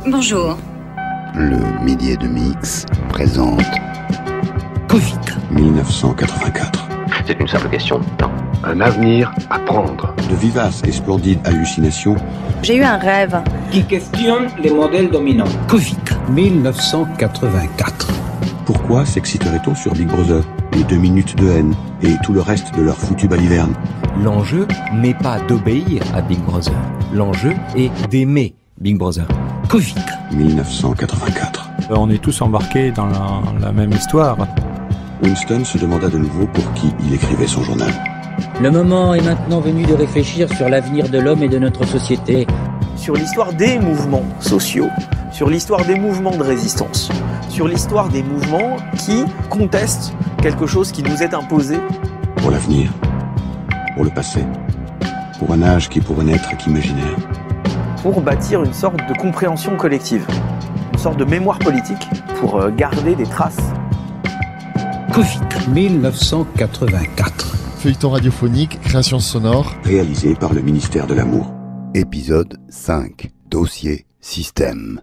Bonjour. Le Midi de Mix présente Covid 1984. C'est une simple question de temps. Un avenir à prendre. De vivaces et splendides hallucinations. J'ai eu un rêve qui questionne les modèles dominants. Covid 1984. Pourquoi s'exciterait-on sur Big Brother, les 2 minutes de haine et tout le reste de leur foutu baliverne? L'enjeu n'est pas d'obéir à Big Brother. L'enjeu est d'aimer Big Brother. Covid 1984. On est tous embarqués dans la même histoire. Winston se demanda de nouveau pour qui il écrivait son journal. Le moment est maintenant venu de réfléchir sur l'avenir de l'homme et de notre société. Sur l'histoire des mouvements sociaux, sur l'histoire des mouvements de résistance, sur l'histoire des mouvements qui contestent quelque chose qui nous est imposé. Pour l'avenir, pour le passé, pour un âge qui pourrait n'être qu'imaginaire. Pour bâtir une sorte de compréhension collective, une sorte de mémoire politique pour garder des traces. Covid 1984. Feuilleton radiophonique, création sonore. Réalisé par le ministère de l'Amour. Épisode 5. Dossier Système.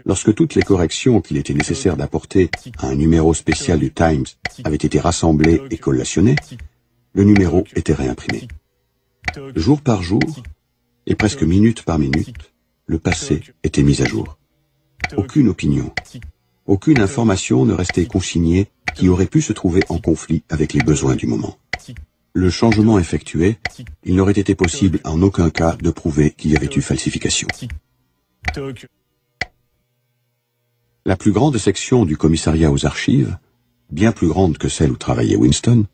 Lorsque toutes les corrections qu'il était nécessaire d'apporter à un numéro spécial du Times avaient été rassemblées et collationnées, le numéro était réimprimé. Jour par jour, et presque minute par minute, le passé était mis à jour. Aucune opinion, aucune information ne restait consignée qui aurait pu se trouver en conflit avec les besoins du moment. Le changement effectué, il n'aurait été possible en aucun cas de prouver qu'il y avait eu falsification. La plus grande section du commissariat aux archives, bien plus grande que celle où travaillait Winston,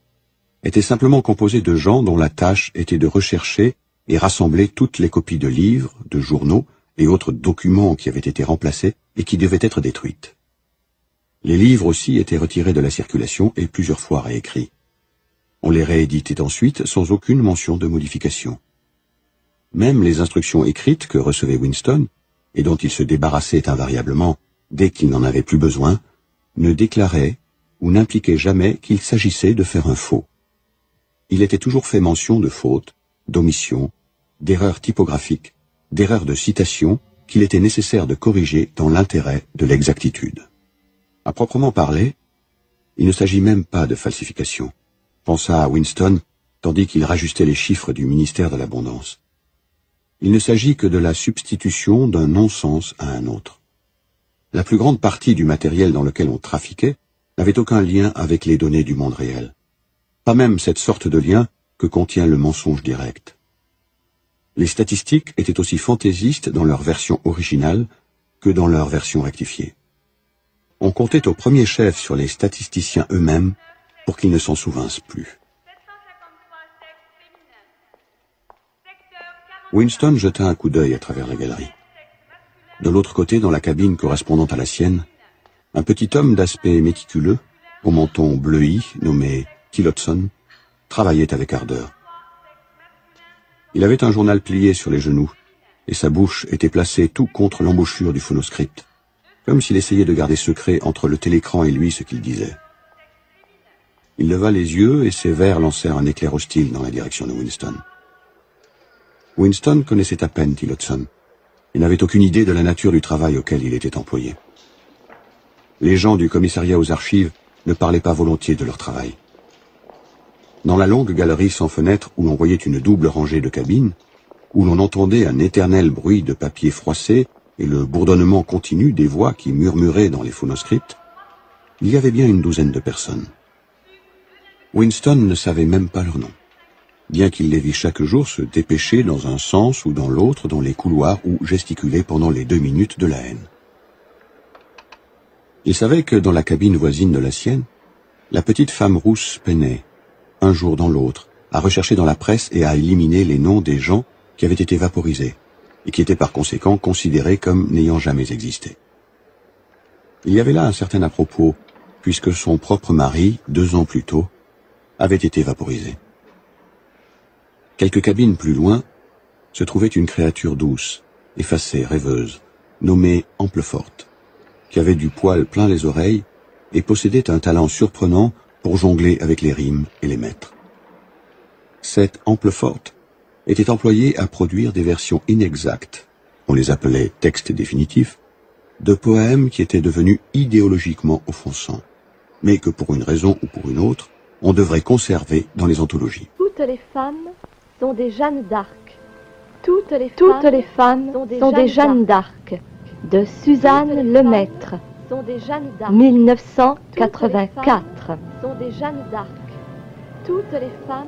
était simplement composée de gens dont la tâche était de rechercher et rassembler toutes les copies de livres, de journaux et autres documents qui avaient été remplacés et qui devaient être détruites. Les livres aussi étaient retirés de la circulation et plusieurs fois réécrits. On les rééditait ensuite sans aucune mention de modification. Même les instructions écrites que recevait Winston, et dont il se débarrassait invariablement dès qu'il n'en avait plus besoin, ne déclaraient ou n'impliquaient jamais qu'il s'agissait de faire un faux. Il était toujours fait mention de fautes, d'omissions, d'erreurs typographiques, d'erreurs de citation qu'il était nécessaire de corriger dans l'intérêt de l'exactitude. À proprement parler, il ne s'agit même pas de falsification, pensa Winston, tandis qu'il rajustait les chiffres du ministère de l'Abondance. Il ne s'agit que de la substitution d'un non-sens à un autre. La plus grande partie du matériel dans lequel on trafiquait n'avait aucun lien avec les données du monde réel. Pas même cette sorte de lien que contient le mensonge direct. Les statistiques étaient aussi fantaisistes dans leur version originale que dans leur version rectifiée. On comptait au premier chef sur les statisticiens eux-mêmes pour qu'ils ne s'en souvinssent plus. Winston jeta un coup d'œil à travers la galerie. De l'autre côté, dans la cabine correspondant à la sienne, un petit homme d'aspect méticuleux, au menton bleui, nommé Tillotson, travaillait avec ardeur. Il avait un journal plié sur les genoux, et sa bouche était placée tout contre l'embouchure du phonoscript, comme s'il essayait de garder secret entre le télécran et lui ce qu'il disait. Il leva les yeux et ses verres lancèrent un éclair hostile dans la direction de Winston. Winston connaissait à peine Tillotson et n'avait aucune idée de la nature du travail auquel il était employé. Les gens du commissariat aux archives ne parlaient pas volontiers de leur travail. Dans la longue galerie sans fenêtre où l'on voyait une double rangée de cabines, où l'on entendait un éternel bruit de papier froissé et le bourdonnement continu des voix qui murmuraient dans les phonoscripts, il y avait bien une douzaine de personnes. Winston ne savait même pas leur nom, bien qu'il les vît chaque jour se dépêcher dans un sens ou dans l'autre dans les couloirs ou gesticuler pendant les 2 minutes de la haine. Il savait que dans la cabine voisine de la sienne, la petite femme rousse peinait, un jour dans l'autre, à rechercher dans la presse et à éliminer les noms des gens qui avaient été vaporisés, et qui étaient par conséquent considérés comme n'ayant jamais existé. Il y avait là un certain à-propos, puisque son propre mari, 2 ans plus tôt, avait été vaporisé. Quelques cabines plus loin, se trouvait une créature douce, effacée, rêveuse, nommée Ampleforte, qui avait du poil plein les oreilles et possédait un talent surprenant pour jongler avec les rimes et les mètres. Cette Ampleforte était employée à produire des versions inexactes, on les appelait textes définitifs, de poèmes qui étaient devenus idéologiquement offensants, mais que pour une raison ou pour une autre, on devrait conserver dans les anthologies. Toutes les femmes sont des Jeanne d'Arc. Toutes les femmes sont des Jeanne d'Arc. De Suzanne Lemaître. 1984.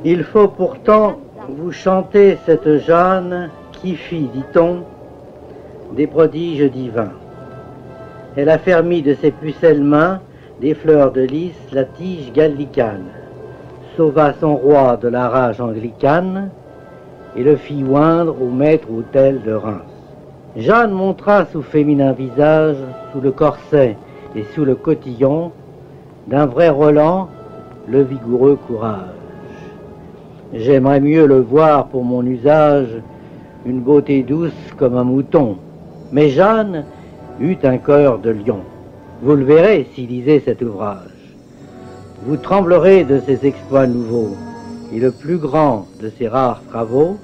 Il faut pourtant vous chanter cette Jeanne qui fit, dit-on, des prodiges divins. Elle a fermi de ses pucelles mains des fleurs de lys la tige gallicane, sauva son roi de la rage anglicane et le fit oindre au maître autel de Reims. Jeanne montra sous féminin visage, sous le corset et sous le cotillon, d'un vrai Roland, le vigoureux courage. J'aimerais mieux le voir pour mon usage, une beauté douce comme un mouton. Mais Jeanne eut un cœur de lion. Vous le verrez si lisez cet ouvrage. Vous tremblerez de ses exploits nouveaux, et le plus grand de ses rares travaux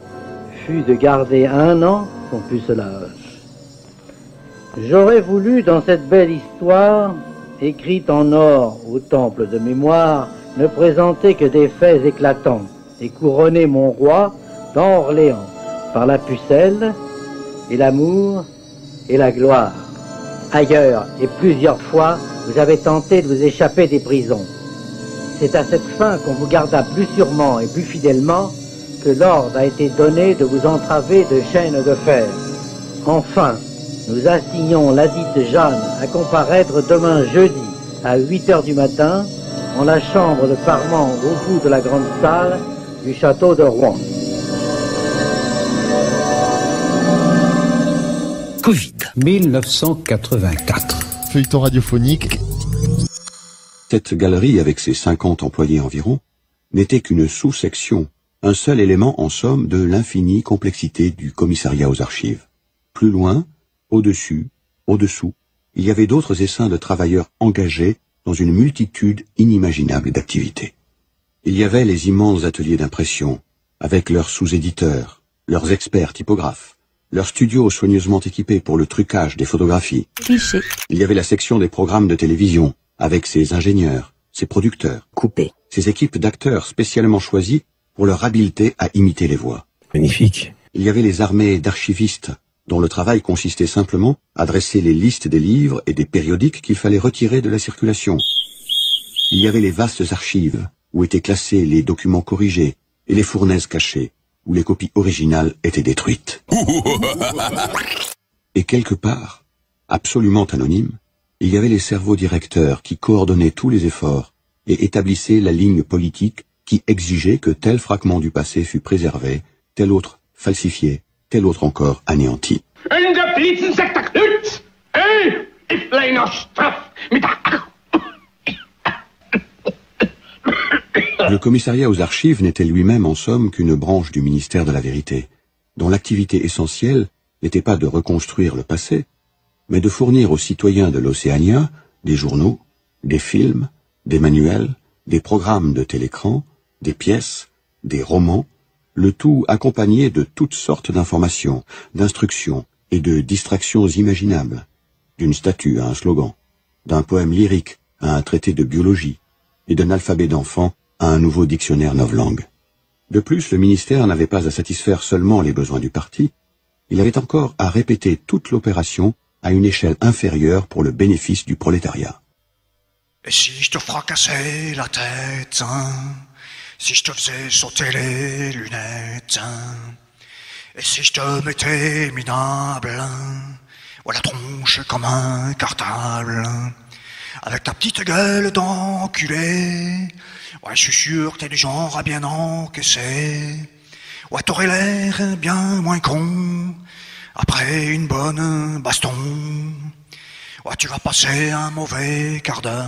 fut de garder 1 an son pucelage. J'aurais voulu dans cette belle histoire, écrite en or au temple de mémoire, ne présenter que des faits éclatants, et couronner mon roi dans Orléans, par la pucelle, et l'amour, et la gloire. Ailleurs, et plusieurs fois, vous avez tenté de vous échapper des prisons. C'est à cette fin qu'on vous garda plus sûrement et plus fidèlement que l'ordre a été donné de vous entraver de chaînes de fer. Enfin, nous assignons ladite Jeanne à comparaître demain jeudi à 8h du matin en la chambre de Parment au bout de la grande salle du château de Rouen. Covid 1984. Feuilleton radiophonique. Cette galerie, avec ses 50 employés environ, n'était qu'une sous-section, un seul élément en somme de l'infinie complexité du commissariat aux archives. Plus loin, au-dessus, au-dessous, il y avait d'autres essaims de travailleurs engagés dans une multitude inimaginable d'activités. Il y avait les immenses ateliers d'impression, avec leurs sous-éditeurs, leurs experts typographes, leurs studios soigneusement équipés pour le trucage des photographies. Cliché. Il y avait la section des programmes de télévision, avec ses ingénieurs, ses producteurs, Coupé. ses équipes d'acteurs spécialement choisis pour leur habileté à imiter les voix. Magnifique. Il y avait les armées d'archivistes, dont le travail consistait simplement à dresser les listes des livres et des périodiques qu'il fallait retirer de la circulation. Il y avait les vastes archives, où étaient classés les documents corrigés, et les fournaises cachées, où les copies originales étaient détruites. Et quelque part, absolument anonyme, il y avait les cerveaux directeurs qui coordonnaient tous les efforts et établissaient la ligne politique qui exigeait que tel fragment du passé fût préservé, tel autre falsifié, tel autre encore anéanti. Le commissariat aux archives n'était lui-même en somme qu'une branche du ministère de la Vérité, dont l'activité essentielle n'était pas de reconstruire le passé, mais de fournir aux citoyens de l'Océania des journaux, des films, des manuels, des programmes de télécran, des pièces, des romans, le tout accompagné de toutes sortes d'informations, d'instructions et de distractions imaginables, d'une statue à un slogan, d'un poème lyrique à un traité de biologie, et d'un alphabet d'enfant à un nouveau dictionnaire novlangue. De plus, le ministère n'avait pas à satisfaire seulement les besoins du parti, il avait encore à répéter toute l'opération à une échelle inférieure pour le bénéfice du prolétariat. Et si je te fracassais la tête, hein, si je te faisais sauter les lunettes, hein, et si je te mettais minable, hein, ou la tronche comme un cartable, hein, avec ta petite gueule d'enculé, ouais, je suis sûr que t'es du genre à bien encaisser. Ouais, t'aurais l'air bien moins con après une bonne baston. Ouais, tu vas passer un mauvais quart d'heure.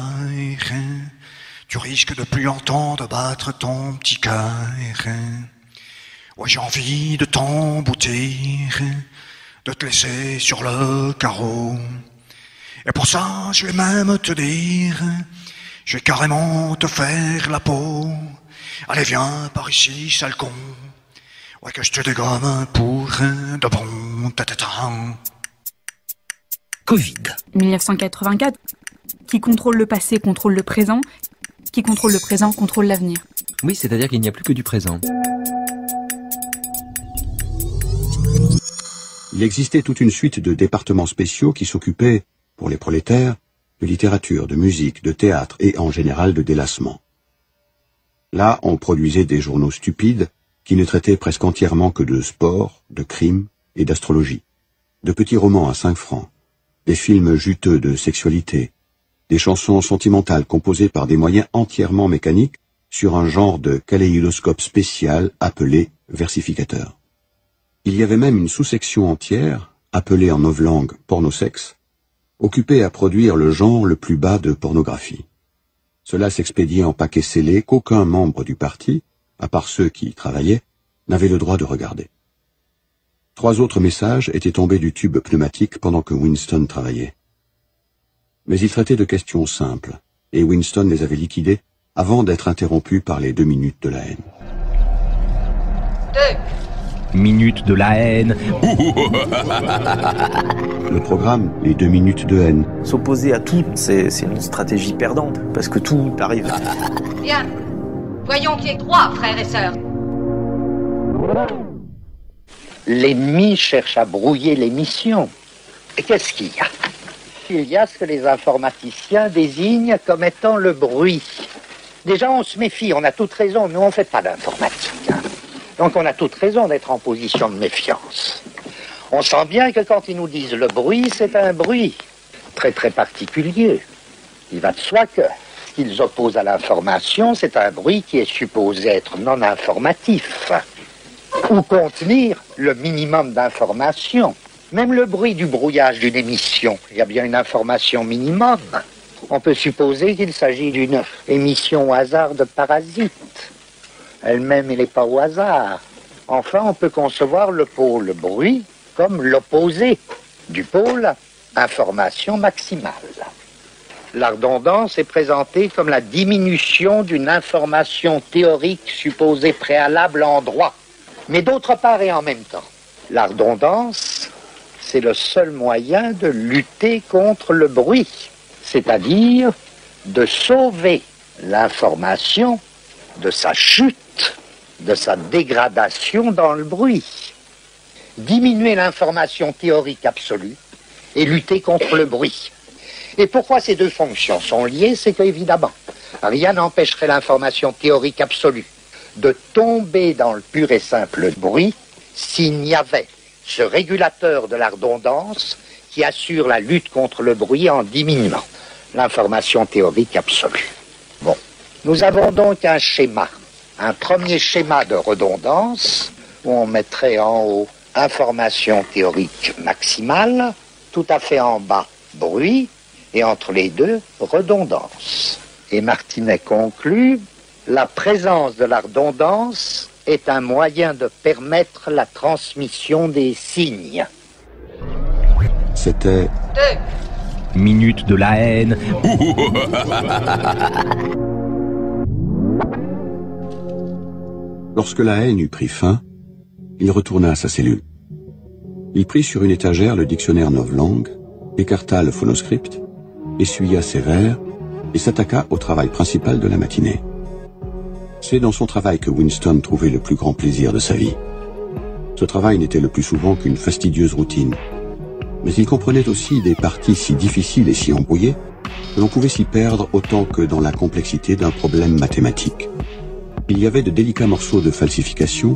Tu risques de plus entendre battre ton petit cœur. Ouais, j'ai envie de t'emboutir, de te laisser sur le carreau. Et pour ça, je vais même te dire, je vais carrément te faire la peau. Allez, viens par ici, sale con. Ouais, que je te dégomme pour de bon. Covid. 1984. Qui contrôle le passé contrôle le présent. Qui contrôle le présent contrôle l'avenir. Oui, c'est-à-dire qu'il n'y a plus que du présent. Il existait toute une suite de départements spéciaux qui s'occupaient, pour les prolétaires, de littérature, de musique, de théâtre et en général de délassement. Là, on produisait des journaux stupides qui ne traitaient presque entièrement que de sport, de crime et d'astrologie, de petits romans à 5 francs, des films juteux de sexualité, des chansons sentimentales composées par des moyens entièrement mécaniques sur un genre de kaléidoscope spécial appelé versificateur. Il y avait même une sous-section entière, appelée en novlangue pornosexe, occupée à produire le genre le plus bas de pornographie. Cela s'expédiait en paquets scellés qu'aucun membre du parti, à part ceux qui y travaillaient, n'avait le droit de regarder. 3 autres messages étaient tombés du tube pneumatique pendant que Winston travaillait. Mais ils traitaient de questions simples, et Winston les avait liquidés avant d'être interrompu par les 2 minutes de la haine. 2 minutes de la haine. Le programme, les 2 minutes de haine. S'opposer à tout, c'est une stratégie perdante, parce que tout arrive. Bien. Voyons qui est 3, frères et sœurs. L'ennemi cherche à brouiller l'émission. Et qu'est-ce qu'il y a? Il y a ce que les informaticiens désignent comme étant le bruit. Déjà, on se méfie, on a toute raison. Nous, on ne fait pas d'informatique. Donc, on a toute raison d'être en position de méfiance. On sent bien que quand ils nous disent le bruit, c'est un bruit très, très particulier. Il va de soi que ce qu'ils opposent à l'information, c'est un bruit qui est supposé être non informatif ou contenir le minimum d'information. Même le bruit du brouillage d'une émission, il y a bien une information minimum. On peut supposer qu'il s'agit d'une émission au hasard de parasites. Elle-même, elle n'est pas au hasard. Enfin, on peut concevoir le pôle bruit comme l'opposé du pôle information maximale. La redondance est présentée comme la diminution d'une information théorique supposée préalable en droit. Mais d'autre part et en même temps, la redondance, c'est le seul moyen de lutter contre le bruit, c'est-à-dire de sauver l'information de sa chute, de sa dégradation dans le bruit. Diminuer l'information théorique absolue et lutter contre le bruit. Et pourquoi ces 2 fonctions sont liées? C'est qu'évidemment, rien n'empêcherait l'information théorique absolue de tomber dans le pur et simple bruit s'il n'y avait ce régulateur de la redondance qui assure la lutte contre le bruit en diminuant l'information théorique absolue. Bon, nous avons donc un schéma, un premier schéma de redondance où on mettrait en haut information théorique maximale, tout à fait en bas bruit et entre les deux redondance. Et Martinet conclut: la présence de la redondance est un moyen de permettre la transmission des signes. C'était 2 minutes de la haine. Lorsque la haine eut pris fin, il retourna à sa cellule. Il prit sur une étagère le dictionnaire novlangue, écarta le phonoscript, essuya ses verres et s'attaqua au travail principal de la matinée. C'est dans son travail que Winston trouvait le plus grand plaisir de sa vie. Ce travail n'était le plus souvent qu'une fastidieuse routine, mais il comprenait aussi des parties si difficiles et si embrouillées que l'on pouvait s'y perdre autant que dans la complexité d'un problème mathématique. Il y avait de délicats morceaux de falsification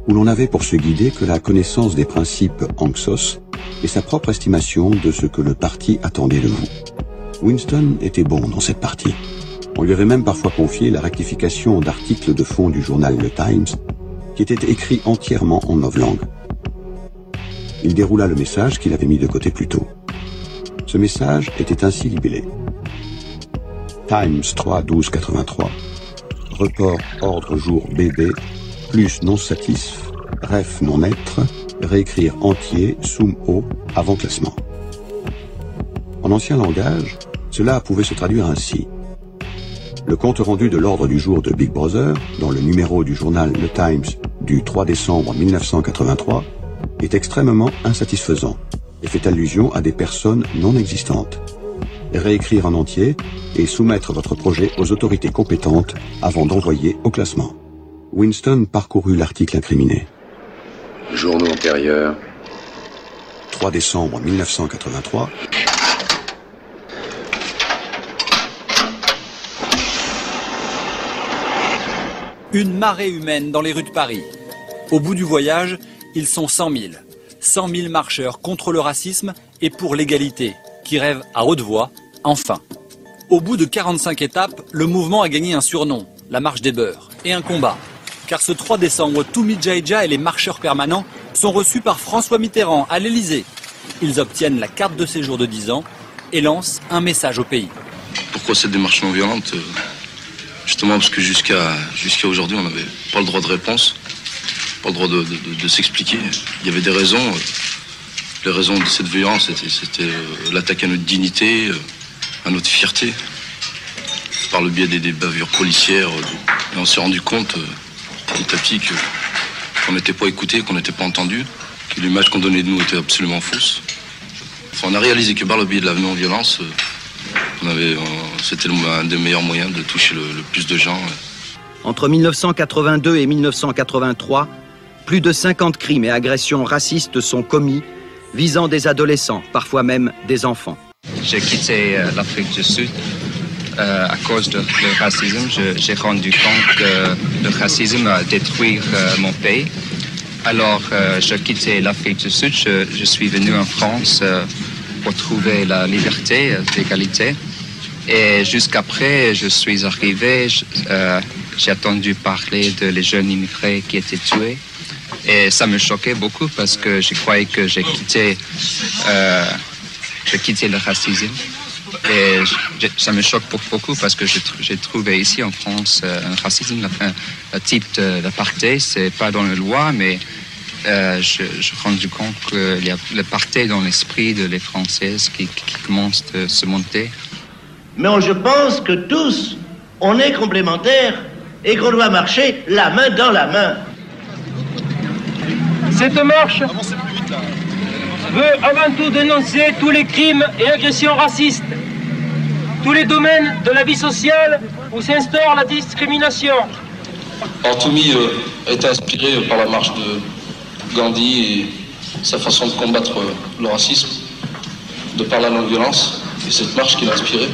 où l'on n'avait pour se guider que la connaissance des principes Anxos et sa propre estimation de ce que le parti attendait de vous. Winston était bon dans cette partie. On lui avait même parfois confié la rectification d'articles de fond du journal Le Times, qui était écrit entièrement en novlangue. Il déroula le message qu'il avait mis de côté plus tôt. Ce message était ainsi libellé. Times 3-12-83. Report ordre jour BB, plus non satisf, ref non être, réécrire entier, sum o, avant classement. En ancien langage, cela pouvait se traduire ainsi. Le compte rendu de l'ordre du jour de Big Brother, dans le numéro du journal Le Times du 3 décembre 1983, est extrêmement insatisfaisant et fait allusion à des personnes non existantes. Réécrire en entier et soumettre votre projet aux autorités compétentes avant d'envoyer au classement. Winston parcourut l'article incriminé. Journaux antérieurs. 3 décembre 1983. Une marée humaine dans les rues de Paris. Au bout du voyage, ils sont 100 000. 100 000 marcheurs contre le racisme et pour l'égalité, qui rêvent à haute voix, enfin. Au bout de 45 étapes, le mouvement a gagné un surnom, la marche des beurs, et un combat. Car ce 3 décembre, Toumi Djaïdja et les marcheurs permanents sont reçus par François Mitterrand à l'Elysée. Ils obtiennent la carte de séjour de 10 ans et lancent un message au pays. Pourquoi cette démarche non violente? Justement parce que jusqu'à aujourd'hui, on n'avait pas le droit de réponse, pas le droit de s'expliquer. Il y avait des raisons. Les raisons de cette violence, c'était l'attaque à notre dignité, à notre fierté, par le biais des bavures policières. Et on s'est rendu compte petit à petit qu'on n'était pas écouté, qu'on n'était pas entendu, que l'image qu'on donnait de nous était absolument fausse. Enfin, on a réalisé que par le biais de la non-violence, c'était un des meilleurs moyens de toucher le plus de gens. Entre 1982 et 1983, plus de 50 crimes et agressions racistes sont commis, visant des adolescents, parfois même des enfants. J'ai quitté l'Afrique du Sud à cause du racisme. J'ai rendu compte que le racisme a détruit mon pays. Alors, j'ai quitté l'Afrique du Sud. Je suis venu en France pour trouver la liberté, l'égalité. Et jusqu'après, je suis arrivé, j'ai entendu parler de les jeunes immigrés qui étaient tués. Et ça me choquait beaucoup parce que je croyais que j'ai quitté le racisme. Et ça me choque beaucoup parce que j'ai trouvé ici en France un racisme, un type d'apartheid. C'est pas dans la loi, mais je me suis rendu compte qu'il y a l'apartheid dans l'esprit de les Françaises qui commence à se monter. Mais je pense que tous, on est complémentaires et qu'on doit marcher la main dans la main. Cette marche veut avant tout dénoncer tous les crimes et agressions racistes, tous les domaines de la vie sociale où s'instaure la discrimination. Alors Toumi a été inspiré par la marche de Gandhi et sa façon de combattre le racisme, de par la non-violence, et cette marche qui l'a inspiré.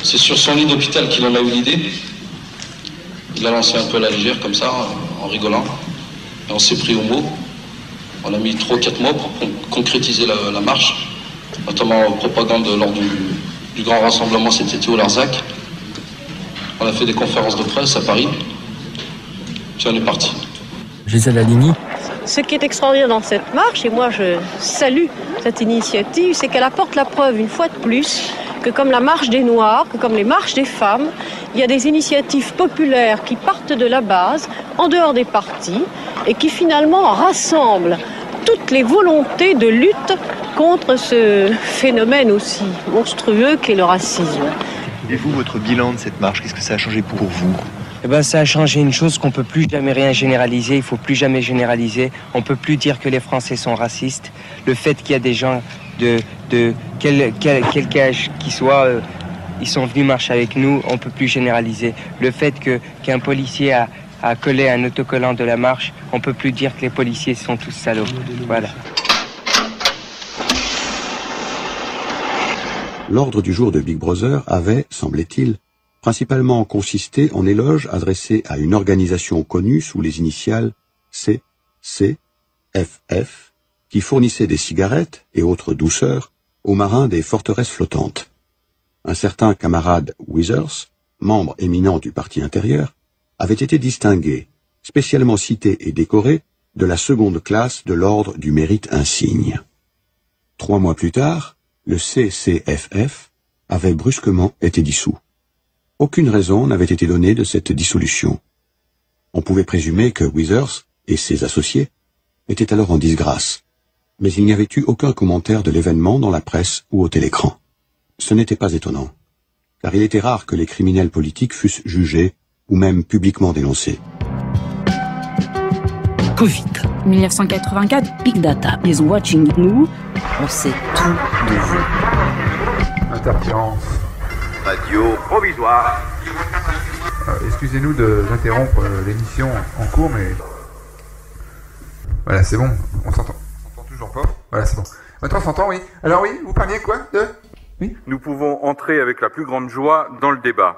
C'est sur son lit d'hôpital qu'il en a eu l'idée. Il a lancé un peu à la légère comme ça, en rigolant. Et on s'est pris au mot. On a mis 3 ou 4 mois pour concrétiser la marche, notamment en propagande lors du grand rassemblement cet été au Larzac. On a fait des conférences de presse à Paris. Puis on est parti. Gisèle Halimi. Ce qui est extraordinaire dans cette marche, et moi je salue cette initiative, c'est qu'elle apporte la preuve une fois de plus que comme la marche des Noirs, que comme les marches des femmes, il y a des initiatives populaires qui partent de la base, en dehors des partis, et qui finalement rassemblent toutes les volontés de lutte contre ce phénomène aussi monstrueux qu'est le racisme. Et vous, votre bilan de cette marche, qu'est-ce que ça a changé pour vous ? Eh ben, ça a changé une chose qu'on ne peut plus jamais rien généraliser, il ne faut plus jamais généraliser. On ne peut plus dire que les Français sont racistes. Le fait qu'il y a des gens de quel âge qu'ils soient, ils sont venus marcher avec nous, on ne peut plus généraliser. Le fait qu'un policier a collé un autocollant de la marche, on ne peut plus dire que les policiers sont tous salauds. Voilà. L'ordre du jour de Big Brother avait, semblait-il, principalement consisté en éloges adressés à une organisation connue sous les initiales CCFF, qui fournissait des cigarettes et autres douceurs aux marins des forteresses flottantes. Un certain camarade Withers, membre éminent du parti intérieur, avait été distingué, spécialement cité et décoré, de la seconde classe de l'ordre du mérite insigne. 3 mois plus tard, le CCFF avait brusquement été dissous. Aucune raison n'avait été donnée de cette dissolution. On pouvait présumer que Withers et ses associés étaient alors en disgrâce, mais il n'y avait eu aucun commentaire de l'événement dans la presse ou au télécran. Ce n'était pas étonnant, car il était rare que les criminels politiques fussent jugés ou même publiquement dénoncés. Covid, 1984. Big Data is watching nous. On sait tout de vous. Interférence. Radio provisoire. Excusez-nous d'interrompre l'émission en cours, mais... Voilà, c'est bon, on s'entend toujours pas. Voilà, c'est bon. Maintenant, on s'entend, oui. Alors oui, vous parliez quoi de... Oui. Nous pouvons entrer avec la plus grande joie dans le débat.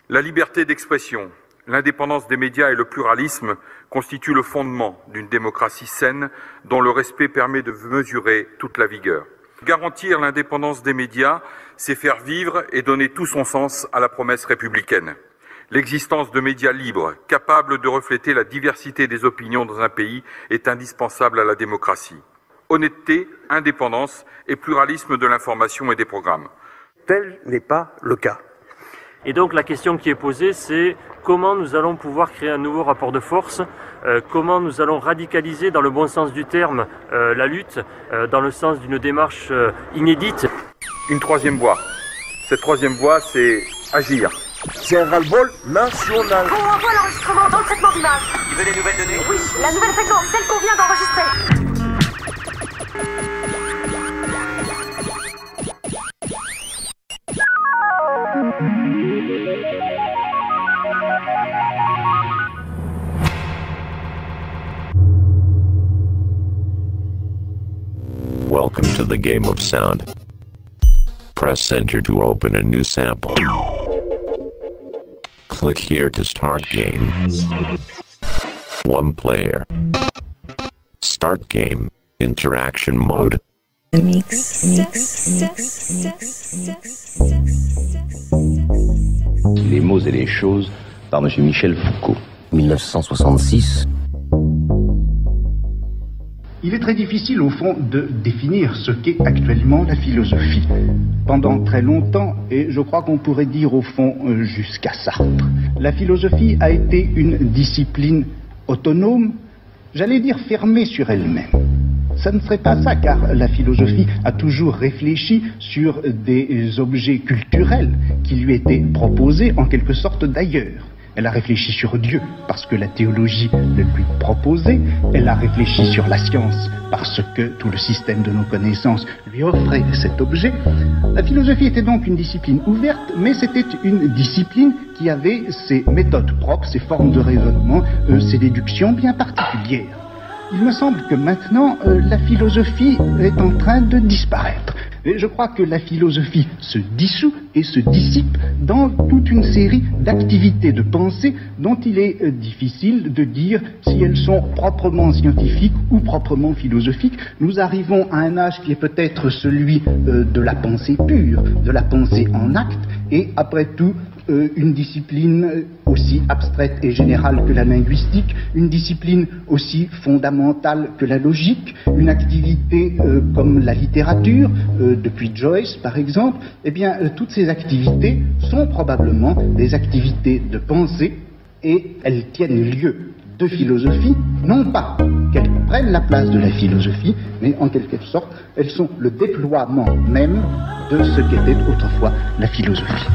La liberté d'expression, l'indépendance des médias et le pluralisme constituent le fondement d'une démocratie saine dont le respect permet de mesurer toute la vigueur. Garantir l'indépendance des médias, c'est faire vivre et donner tout son sens à la promesse républicaine. L'existence de médias libres, capables de refléter la diversité des opinions dans un pays, est indispensable à la démocratie. Honnêteté, indépendance et pluralisme de l'information et des programmes. Tel n'est pas le cas. Et donc la question qui est posée, c'est comment nous allons pouvoir créer un nouveau rapport de force, comment nous allons radicaliser dans le bon sens du terme la lutte, dans le sens d'une démarche inédite. Une troisième voie. Cette troisième voie, c'est agir. C'est un ras-le-bol national. On envoie l'enregistrement dans le traitement d'image. Il veut des nouvelles données? Oui, la nouvelle fréquence, celle qu'on vient d'enregistrer. Welcome to the game of sound. Press enter to open a new sample. Click here to start game. One player. Start game. Interaction mode. Les mots et les choses par M. Michel Foucault. 1966. Il est très difficile, au fond, de définir ce qu'est actuellement la philosophie. Pendant très longtemps, et je crois qu'on pourrait dire, au fond, jusqu'à Sartre, la philosophie a été une discipline autonome, j'allais dire fermée sur elle-même. Ça ne serait pas ça, car la philosophie a toujours réfléchi sur des objets culturels qui lui étaient proposés en quelque sorte d'ailleurs. Elle a réfléchi sur Dieu parce que la théologie le lui proposait. Elle a réfléchi sur la science parce que tout le système de nos connaissances lui offrait cet objet. La philosophie était donc une discipline ouverte, mais c'était une discipline qui avait ses méthodes propres, ses formes de raisonnement, ses déductions bien particulières. Il me semble que maintenant, la philosophie est en train de disparaître. Et je crois que la philosophie se dissout et se dissipe dans toute une série d'activités de pensée dont il est difficile de dire si elles sont proprement scientifiques ou proprement philosophiques. Nous arrivons à un âge qui est peut-être celui de la pensée pure, de la pensée en acte, et après tout, une discipline aussi abstraite et générale que la linguistique, une discipline aussi fondamentale que la logique, une activité comme la littérature, depuis Joyce par exemple, eh bien toutes ces activités sont probablement des activités de pensée et elles tiennent lieu de philosophie, non pas qu'elles prennent la place de la philosophie, mais en quelque sorte elles sont le déploiement même de ce qu'était autrefois la philosophie.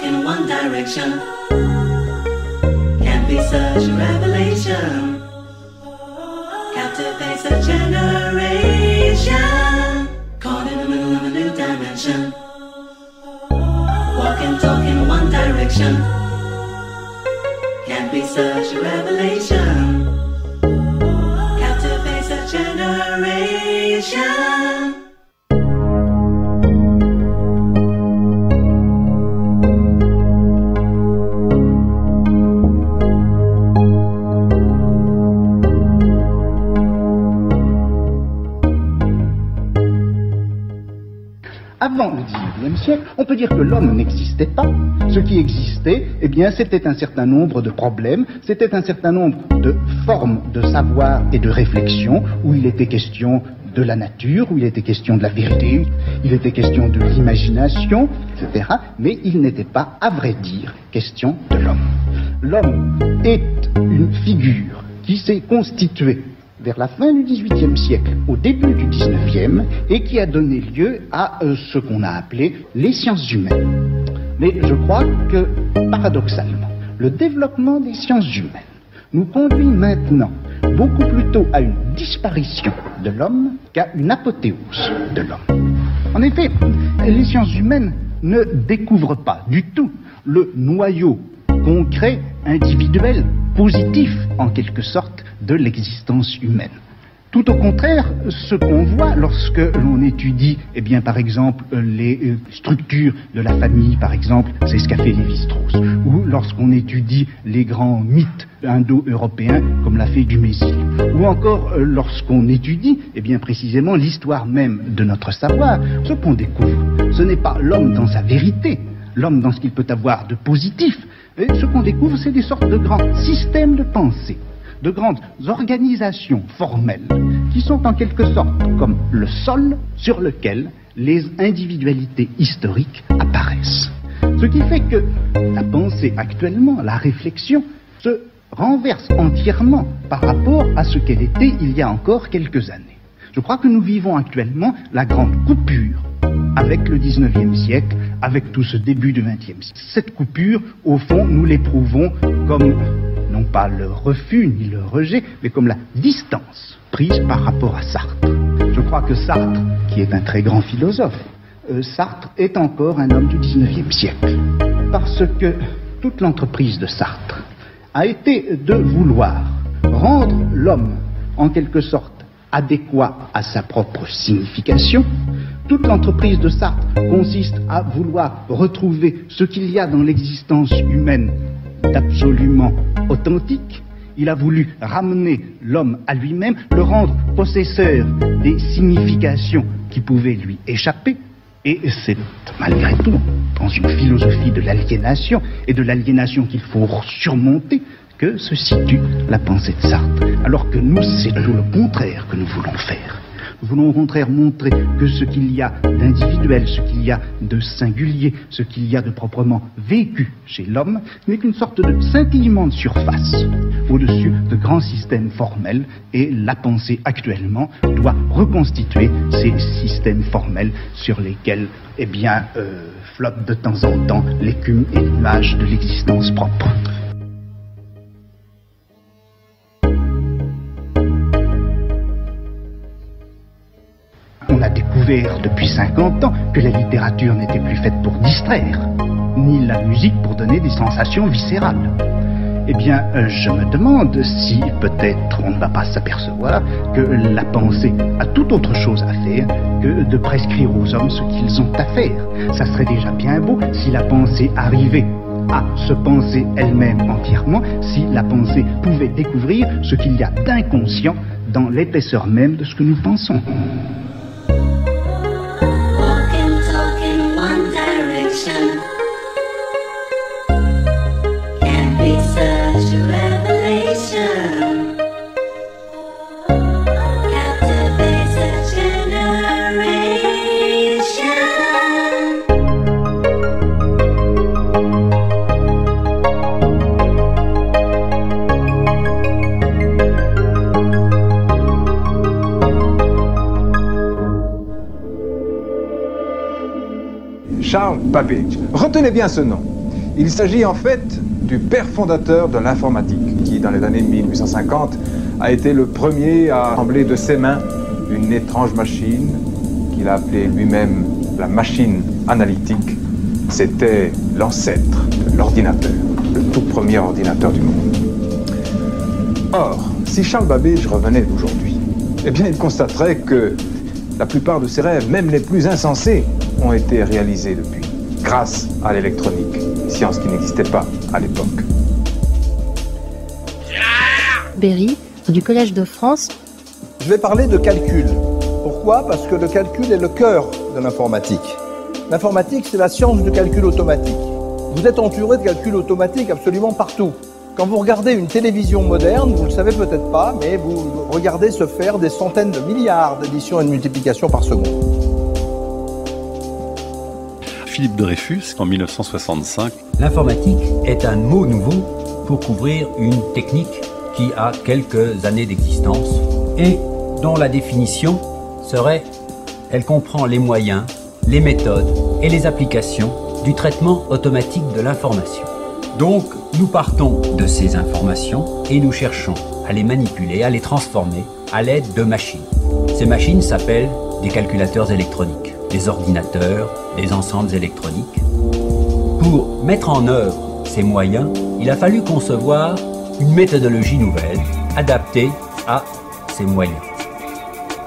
In one direction can be such a revelation, captivates a generation, caught in the middle of a new dimension. Walk and talk in one direction can be such a revelation, captivates a generation. Avant le XIXe siècle, on peut dire que l'homme n'existait pas. Ce qui existait, eh bien, c'était un certain nombre de problèmes, c'était un certain nombre de formes de savoir et de réflexion, où il était question de la nature, où il était question de la vérité, il était question de l'imagination, etc. Mais il n'était pas, à vrai dire, question de l'homme. L'homme est une figure qui s'est constituée vers la fin du XVIIIe siècle, au début du XIXe système et qui a donné lieu à ce qu'on a appelé les sciences humaines. Mais je crois que, paradoxalement, le développement des sciences humaines nous conduit maintenant beaucoup plutôt à une disparition de l'homme qu'à une apothéose de l'homme. En effet, les sciences humaines ne découvrent pas du tout le noyau concret, individuel, positif en quelque sorte de l'existence humaine. Tout au contraire, ce qu'on voit lorsque l'on étudie, par exemple, les structures de la famille, par exemple, c'est ce qu'a fait Lévi-Strauss, ou lorsqu'on étudie les grands mythes indo-européens, comme l'a fait Dumézil, ou encore lorsqu'on étudie, précisément, l'histoire même de notre savoir, ce qu'on découvre, ce n'est pas l'homme dans sa vérité, l'homme dans ce qu'il peut avoir de positif, et ce qu'on découvre, c'est des sortes de grands systèmes de pensée, de grandes organisations formelles qui sont en quelque sorte comme le sol sur lequel les individualités historiques apparaissent. Ce qui fait que la pensée actuellement, la réflexion, se renverse entièrement par rapport à ce qu'elle était il y a encore quelques années. Je crois que nous vivons actuellement la grande coupure avec le 19e siècle, avec tout ce début du 20e siècle. Cette coupure, au fond, nous l'éprouvons comme non pas le refus ni le rejet, mais comme la distance prise par rapport à Sartre. Je crois que Sartre, qui est un très grand philosophe, Sartre est encore un homme du 19e siècle. Parce que toute l'entreprise de Sartre a été de vouloir rendre l'homme, en quelque sorte, adéquat à sa propre signification. Toute l'entreprise de Sartre consiste à vouloir retrouver ce qu'il y a dans l'existence humaine d'absolument authentique. Il a voulu ramener l'homme à lui-même, le rendre possesseur des significations qui pouvaient lui échapper. Et c'est malgré tout dans une philosophie de l'aliénation et de l'aliénation qu'il faut surmonter que se situe la pensée de Sartre. Alors que nous, c'est tout le contraire que nous voulons faire. Nous voulons au contraire montrer que ce qu'il y a d'individuel, ce qu'il y a de singulier, ce qu'il y a de proprement vécu chez l'homme, n'est qu'une sorte de scintillement de surface au-dessus de grands systèmes formels, et la pensée actuellement doit reconstituer ces systèmes formels sur lesquels, flotte de temps en temps l'écume et l'image de l'existence propre. On a découvert depuis 50 ans que la littérature n'était plus faite pour distraire, ni la musique pour donner des sensations viscérales. Je me demande si peut-être on ne va pas s'apercevoir que la pensée a tout autre chose à faire que de prescrire aux hommes ce qu'ils ont à faire. Ça serait déjà bien beau si la pensée arrivait à se penser elle-même entièrement, si la pensée pouvait découvrir ce qu'il y a d'inconscient dans l'épaisseur même de ce que nous pensons. Charles Babbage. Retenez bien ce nom. Il s'agit en fait du père fondateur de l'informatique, qui dans les années 1850 a été le premier à assembler de ses mains une étrange machine qu'il a appelée lui-même la machine analytique. C'était l'ancêtre de l'ordinateur, le tout premier ordinateur du monde. Or, si Charles Babbage revenait d'aujourd'hui, il constaterait que la plupart de ses rêves, même les plus insensés, ont été réalisés depuis, grâce à l'électronique, science qui n'existait pas à l'époque. Berry, du Collège de France. Je vais parler de calcul. Pourquoi ? Parce que le calcul est le cœur de l'informatique. L'informatique, c'est la science du calcul automatique. Vous êtes entouré de calculs automatiques absolument partout. Quand vous regardez une télévision moderne, vous ne le savez peut-être pas, mais vous regardez se faire des centaines de milliards d'additions et de multiplications par seconde. Philippe Dreyfus, en 1965. L'informatique est un mot nouveau pour couvrir une technique qui a quelques années d'existence et dont la définition serait Elle comprend les moyens, les méthodes et les applications du traitement automatique de l'information. Donc, nous partons de ces informations et nous cherchons à les manipuler, à les transformer à l'aide de machines. Ces machines s'appellent des calculateurs électroniques, des ordinateurs, des ensembles électroniques. Pour mettre en œuvre ces moyens, il a fallu concevoir une méthodologie nouvelle, adaptée à ces moyens.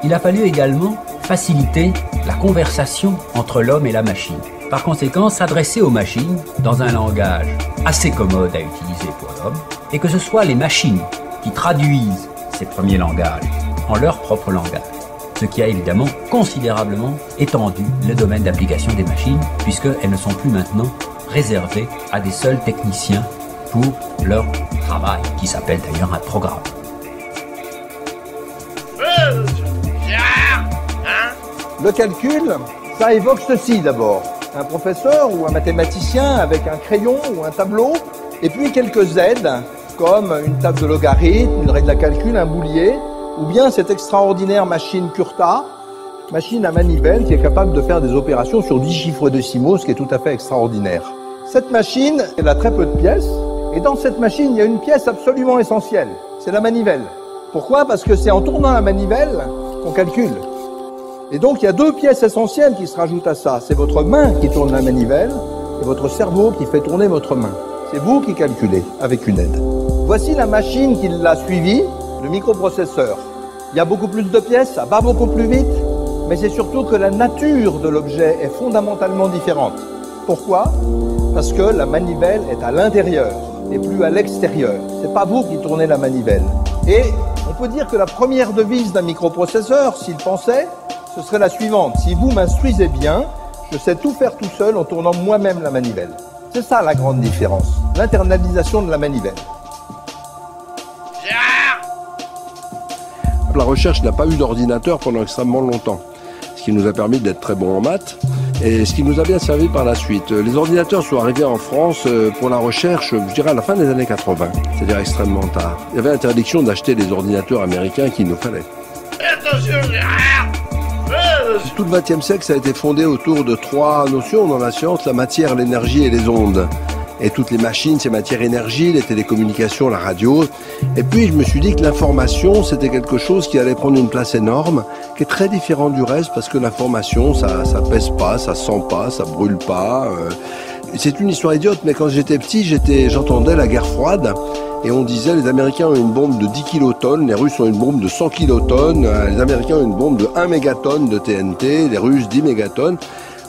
Il a fallu également faciliter la conversation entre l'homme et la machine. Par conséquent, s'adresser aux machines dans un langage assez commode à utiliser pour l'homme, et que ce soit les machines qui traduisent ces premiers langages en leur propre langage. Ce qui a évidemment considérablement étendu le domaine d'application des machines, puisqu'elles ne sont plus maintenant réservées à des seuls techniciens pour leur travail, qui s'appelle d'ailleurs un programme. Le calcul, ça évoque ceci d'abord. Un professeur ou un mathématicien avec un crayon ou un tableau, et puis quelques aides, comme une table de logarithme, une règle à calcul, un boulier, ou bien cette extraordinaire machine Curta, machine à manivelle qui est capable de faire des opérations sur 10 chiffres décimaux, ce qui est tout à fait extraordinaire. Cette machine, elle a très peu de pièces, et dans cette machine, il y a une pièce absolument essentielle, c'est la manivelle. Pourquoi? Parce que c'est en tournant la manivelle qu'on calcule. Et donc, il y a deux pièces essentielles qui se rajoutent à ça. C'est votre main qui tourne la manivelle et votre cerveau qui fait tourner votre main. C'est vous qui calculez avec une aide. Voici la machine qui l'a suivi, le microprocesseur. Il y a beaucoup plus de pièces, ça va beaucoup plus vite, mais c'est surtout que la nature de l'objet est fondamentalement différente. Pourquoi? Parce que la manivelle est à l'intérieur et plus à l'extérieur. C'est pas vous qui tournez la manivelle. Et on peut dire que la première devise d'un microprocesseur, s'il pensait, ce serait la suivante. Si vous m'instruisez bien, je sais tout faire tout seul en tournant moi-même la manivelle. C'est ça la grande différence, l'internalisation de la manivelle. La recherche n'a pas eu d'ordinateur pendant extrêmement longtemps, ce qui nous a permis d'être très bons en maths et ce qui nous a bien servi par la suite. Les ordinateurs sont arrivés en France pour la recherche, je dirais à la fin des années 80, c'est-à-dire extrêmement tard. Il y avait interdiction d'acheter des ordinateurs américains qu'il nous fallait. Attention, tout le XXe siècle, ça a été fondé autour de trois notions dans la science, la matière, l'énergie et les ondes. Et toutes les machines, c'est matière-énergie, les télécommunications, la radio. Et puis je me suis dit que l'information, c'était quelque chose qui allait prendre une place énorme, qui est très différent du reste, parce que l'information, ça pèse pas, ça sent pas, ça brûle pas. C'est une histoire idiote, mais quand j'étais petit, j'entendais la guerre froide. Et on disait, les Américains ont une bombe de 10 kilotonnes, les Russes ont une bombe de 100 kilotonnes, les Américains ont une bombe de 1 mégatonne de TNT, les Russes 10 mégatonnes.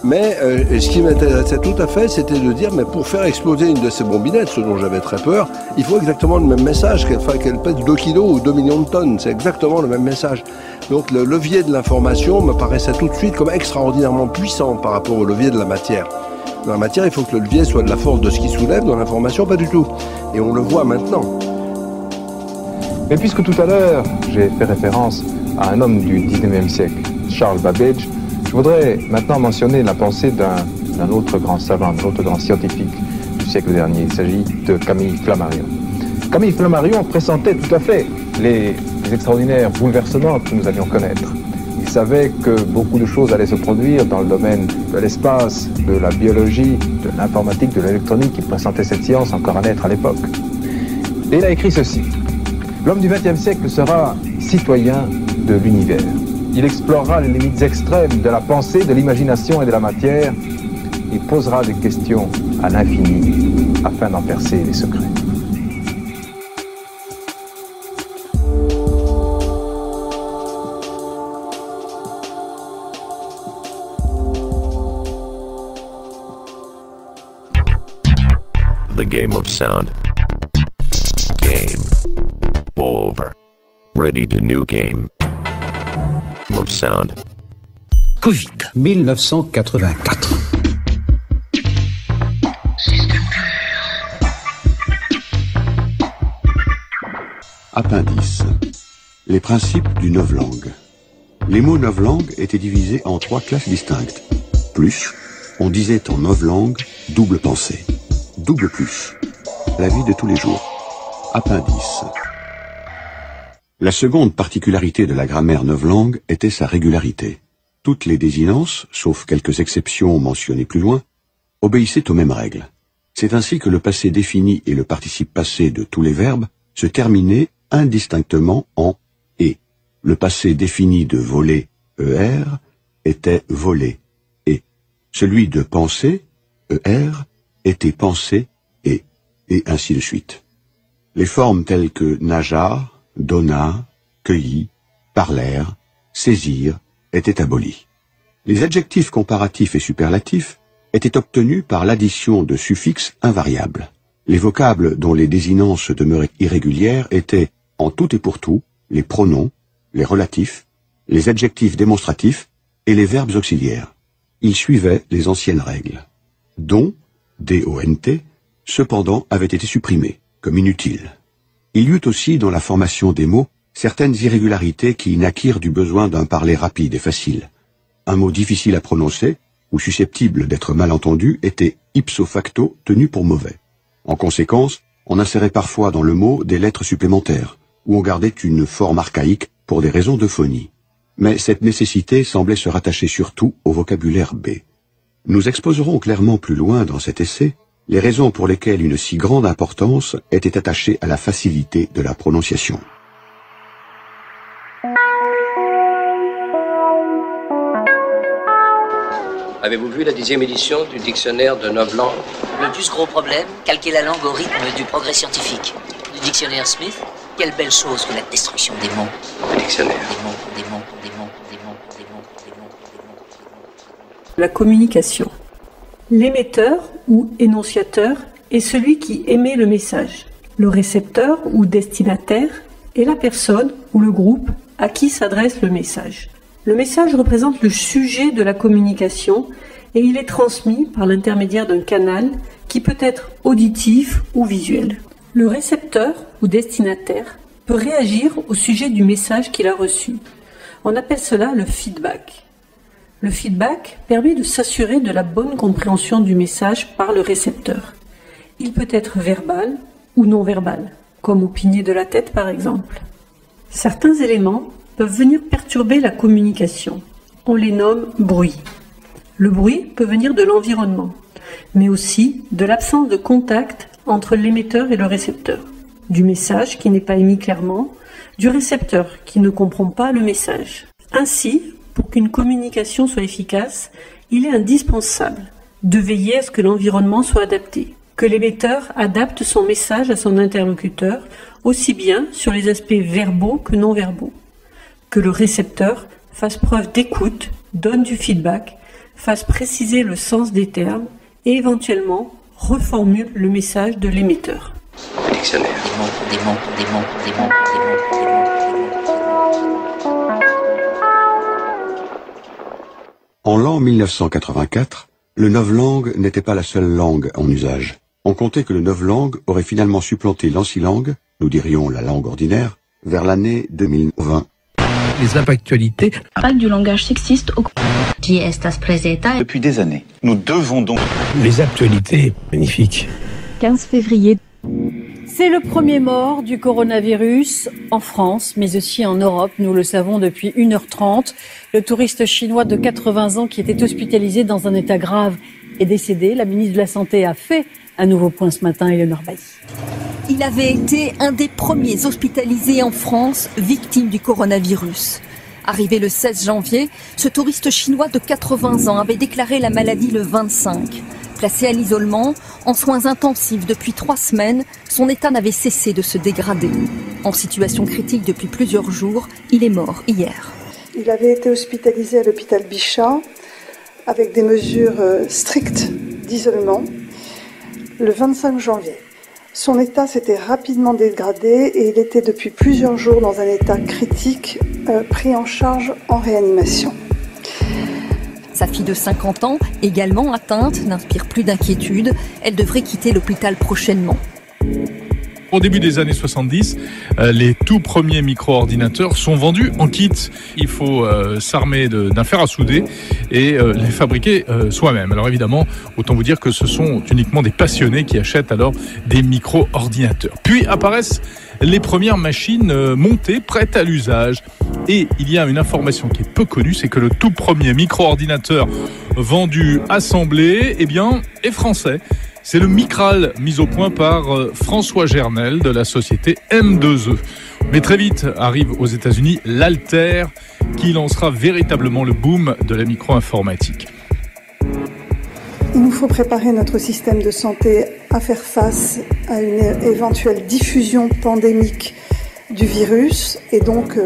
Mais ce qui m'intéressait tout à fait, c'était de dire, mais pour faire exploser une de ces bombinettes, ce dont j'avais très peur, il faut exactement le même message, qu'elle pèse 2 kilos ou 2 millions de tonnes. C'est exactement le même message. Donc le levier de l'information me paraissait tout de suite comme extraordinairement puissant par rapport au levier de la matière. Dans la matière, il faut que le levier soit de la force de ce qui soulève, dans l'information, pas du tout. Et on le voit maintenant. Mais puisque tout à l'heure, j'ai fait référence à un homme du 19e siècle, Charles Babbage, je voudrais maintenant mentionner la pensée d'un autre grand savant, d'un autre grand scientifique du siècle dernier. Il s'agit de Camille Flammarion. Camille Flammarion pressentait tout à fait les extraordinaires bouleversements que nous allions connaître. Il savait que beaucoup de choses allaient se produire dans le domaine de l'espace, de la biologie, de l'informatique, de l'électronique. Il pressentait cette science encore à naître à l'époque. Et il a écrit ceci. L'homme du XXe siècle sera citoyen de l'univers. Il explorera les limites extrêmes de la pensée, de l'imagination et de la matière. Il posera des questions à l'infini afin d'en percer les secrets. The game of sound. Game over. Ready to new game. Of sound. Covid 1984. Appendice. Les principes du novlangue. Les mots novlangue étaient divisés en 3 classes distinctes. Plus, on disait en novlangue double pensée. Double plus. La vie de tous les jours. Appendice. La seconde particularité de la grammaire novlangue était sa régularité. toutes les désinences, sauf quelques exceptions mentionnées plus loin, obéissaient aux mêmes règles. C'est ainsi que le passé défini et le participe passé de tous les verbes se terminaient indistinctement en « et ». Le passé défini de voler, ER, était volé, et celui de penser, ER, était pensé, et ainsi de suite. Les formes telles que nagea, donna, cueillit, parlèrent, saisir, étaient abolies. Les adjectifs comparatifs et superlatifs étaient obtenus par l'addition de suffixes invariables. Les vocables dont les désinences demeuraient irrégulières étaient, en tout et pour tout, les pronoms, les relatifs, les adjectifs démonstratifs et les verbes auxiliaires. Ils suivaient les anciennes règles. Dont, D-O-N-T, cependant avait été supprimé, comme inutile. Il y eut aussi dans la formation des mots certaines irrégularités qui naquirent du besoin d'un parler rapide et facile. Un mot difficile à prononcer, ou susceptible d'être mal entendu, était ipso facto tenu pour mauvais. En conséquence, on insérait parfois dans le mot des lettres supplémentaires, ou on gardait une forme archaïque pour des raisons de phonie. Mais cette nécessité semblait se rattacher surtout au vocabulaire B. Nous exposerons clairement plus loin dans cet essai les raisons pour lesquelles une si grande importance était attachée à la facilité de la prononciation. Avez-vous vu la 10e édition du dictionnaire de novlangue? Le plus gros problème, calquer la langue au rythme du progrès scientifique. Du dictionnaire Smith, quelle belle chose que la destruction des mots. Le dictionnaire. La communication. L'émetteur ou énonciateur est celui qui émet le message. Le récepteur ou destinataire est la personne ou le groupe à qui s'adresse le message. Le message représente le sujet de la communication et il est transmis par l'intermédiaire d'un canal qui peut être auditif ou visuel. Le récepteur ou destinataire peut réagir au sujet du message qu'il a reçu. On appelle cela le feedback. Le feedback permet de s'assurer de la bonne compréhension du message par le récepteur. Il peut être verbal ou non verbal, comme opiner de la tête par exemple. Certains éléments peuvent venir perturber la communication. On les nomme bruit. Le bruit peut venir de l'environnement, mais aussi de l'absence de contact entre l'émetteur et le récepteur, du message qui n'est pas émis clairement, du récepteur qui ne comprend pas le message. Ainsi, pour qu'une communication soit efficace, il est indispensable de veiller à ce que l'environnement soit adapté, que l'émetteur adapte son message à son interlocuteur, aussi bien sur les aspects verbaux que non verbaux, que le récepteur fasse preuve d'écoute, donne du feedback, fasse préciser le sens des termes et éventuellement reformule le message de l'émetteur. Le dictionnaire. En l'an 1984, le novlangue n'était pas la seule langue en usage. On comptait que le novlangue aurait finalement supplanté l'ancilangue, nous dirions la langue ordinaire, vers l'année 2020. Les actualités. Impact du langage sexiste au... Depuis des années. Nous devons donc... Les actualités, magnifique. 15 février. C'est le premier mort du coronavirus en France, mais aussi en Europe. Nous le savons depuis 1h30. Le touriste chinois de 80 ans qui était hospitalisé dans un état grave est décédé. La ministre de la Santé a fait un nouveau point ce matin, Éléonore Bailly. Il avait été un des premiers hospitalisés en France, victime du coronavirus. Arrivé le 16 janvier, ce touriste chinois de 80 ans avait déclaré la maladie le 25. Placé à l'isolement, en soins intensifs depuis 3 semaines, son état n'avait cessé de se dégrader. En situation critique depuis plusieurs jours, il est mort hier. Il avait été hospitalisé à l'hôpital Bichat avec des mesures strictes d'isolement le 25 janvier. Son état s'était rapidement dégradé et il était depuis plusieurs jours dans un état critique, pris en charge en réanimation. Sa fille de 50 ans, également atteinte, n'inspire plus d'inquiétude. Elle devrait quitter l'hôpital prochainement. Au début des années 70, les tout premiers micro-ordinateurs sont vendus en kit. Il faut s'armer d'un fer à souder et les fabriquer soi-même. Alors évidemment, autant vous dire que ce sont uniquement des passionnés qui achètent alors des micro-ordinateurs. Puis apparaissent les premières machines montées, prêtes à l'usage. Et il y a une information qui est peu connue, c'est que le tout premier micro-ordinateur vendu assemblé, est français. C'est le Micral mis au point par François Gernel de la société M2E. Mais très vite arrive aux États-Unis l'Alter qui lancera véritablement le boom de la micro-informatique. Il nous faut préparer notre système de santé à faire face à une éventuelle diffusion pandémique du virus et donc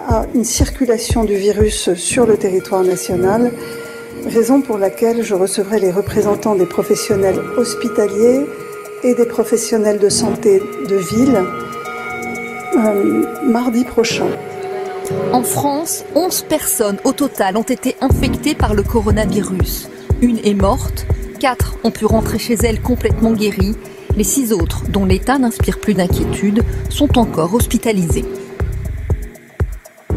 à une circulation du virus sur le territoire national, raison pour laquelle je recevrai les représentants des professionnels hospitaliers et des professionnels de santé de ville mardi prochain. En France, 11 personnes au total ont été infectées par le coronavirus. Une est morte, 4 ont pu rentrer chez elles complètement guéries. Les 6 autres, dont l'état n'inspire plus d'inquiétude, sont encore hospitalisés.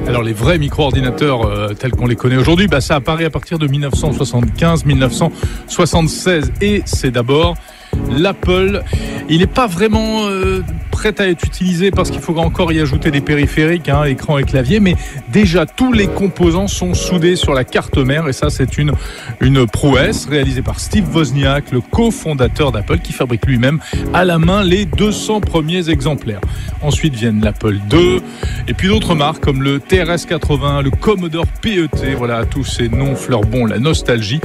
Alors les vrais micro-ordinateurs tels qu'on les connaît aujourd'hui, ça apparaît à partir de 1975-1976 et c'est d'abord l'Apple. Il n'est pas vraiment prêt à être utilisé parce qu'il faut encore y ajouter des périphériques, écran et clavier, mais déjà tous les composants sont soudés sur la carte mère et ça c'est une prouesse réalisée par Steve Wozniak, le cofondateur d'Apple qui fabrique lui-même à la main les 200 premiers exemplaires. Ensuite viennent l'Apple II et puis d'autres marques comme le TRS-80, le Commodore PET, voilà tous ces noms fleurbons la nostalgie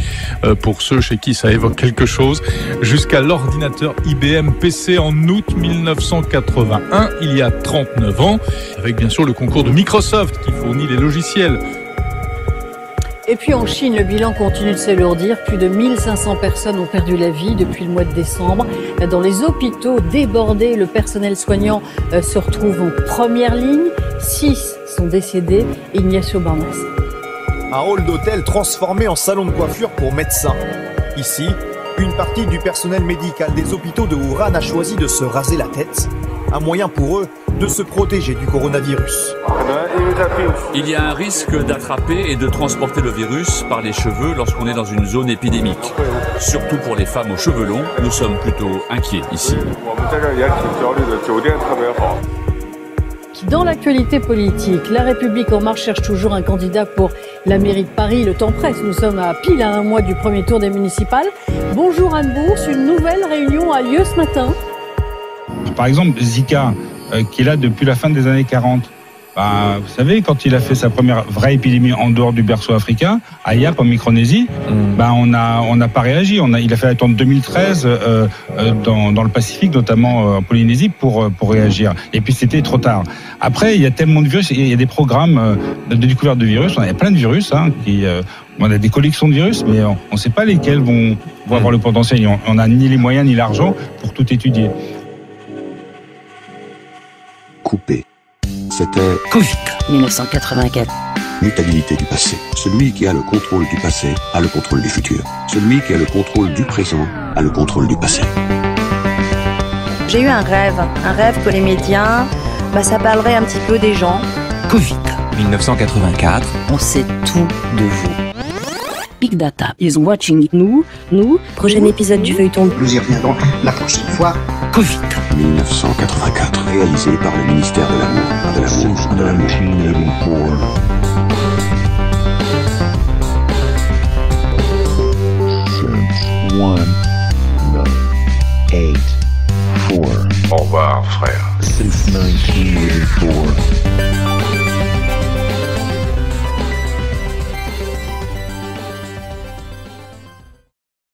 pour ceux chez qui ça évoque quelque chose, jusqu'à l'ordinateur IBM PC en août 1981, il y a 39 ans, avec bien sûr le concours de Microsoft qui fournit les logiciels. Et puis en Chine, le bilan continue de s'alourdir. Plus de 1500 personnes ont perdu la vie depuis le mois de décembre. Dans les hôpitaux débordés, le personnel soignant se retrouve en première ligne. 6 sont décédés. Ignacio Barnas. Un hall d'hôtel transformé en salon de coiffure pour médecins. Ici, une partie du personnel médical des hôpitaux de Wuhan a choisi de se raser la tête. Un moyen pour eux de se protéger du coronavirus. Il y a un risque d'attraper et de transporter le virus par les cheveux lorsqu'on est dans une zone épidémique. Surtout pour les femmes aux cheveux longs, nous sommes plutôt inquiets ici. Dans l'actualité politique, La République En Marche cherche toujours un candidat pour la mairie de Paris. Le temps presse, nous sommes à pile à un mois du premier tour des municipales. Bonjour Anne Bourse, une nouvelle réunion a lieu ce matin. Par exemple, Zika, qui est là depuis la fin des années 40. Vous savez, quand il a fait sa première vraie épidémie en dehors du berceau africain, à Yap, en Micronésie, on n'a pas réagi. Il a fait attendre 2013 dans le Pacifique, notamment en Polynésie, pour réagir. Et puis c'était trop tard. Après, il y a tellement de virus, il y a des programmes de découverte de virus. Il y a plein de virus on a des collections de virus, mais on ne sait pas lesquels vont avoir le potentiel. On n'a ni les moyens ni l'argent pour tout étudier. Coupé. C'était Covid 1984. Mutabilité du passé. Celui qui a le contrôle du passé a le contrôle du futur. Celui qui a le contrôle du présent a le contrôle du passé. J'ai eu un rêve que les médias, ça parlerait un petit peu des gens. Covid 1984. On sait tout de vous. Big Data is watching nous. Prochain épisode du feuilleton. Nous y reviendrons la prochaine fois. Covid 1984, réalisé par le ministère de l'amour.